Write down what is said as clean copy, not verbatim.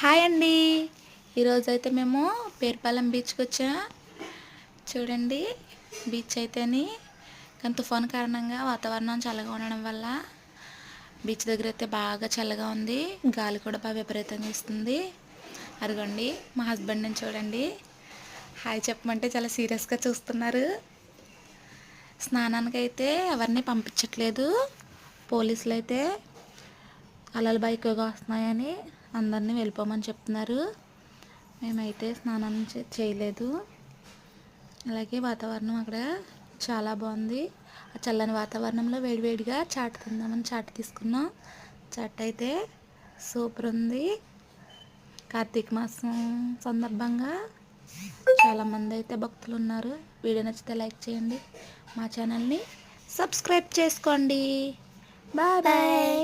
Hi అండి. ఈరోజైతే మేము పేరుపాలెం బీచ్కి వచ్చాం. చూడండి, బీచ్ అయితేని కానీ తుఫాన్ కారణంగా వాతావరణం చల్లగా ఉండడం వల్ల బీచ్ దగ్గర అయితే బాగా చల్లగా ఉంది. గాలి కూడా బాగా విపరీతంగా ఇస్తుంది. అదిగోండి మా హస్బెండ్ని చూడండి, హాయ్ చెప్పమంటే చాలా సీరియస్గా చూస్తున్నారు. స్నానానికి అయితే ఎవరిని పంపించట్లేదు. పోలీసులు అయితే అలలు బాగా ఎక్కువగా వస్తున్నాయని అందరినీ వెళ్ళిపోమని చెప్తున్నారు. మేమైతే స్నానం చేయలేదు. అలాగే వాతావరణం అక్కడ చాలా బాగుంది. ఆ చల్లని వాతావరణంలో వేడివేడిగా చాట్ తిందామని చాట్ తీసుకున్నాం. చాట్ అయితే సూపర్ ఉంది. కార్తీక మాసం సందర్భంగా చాలామంది అయితే భక్తులు ఉన్నారు. వీడియో నచ్చితే లైక్ చేయండి, మా ఛానల్ని సబ్స్క్రైబ్ చేసుకోండి. Bye bye.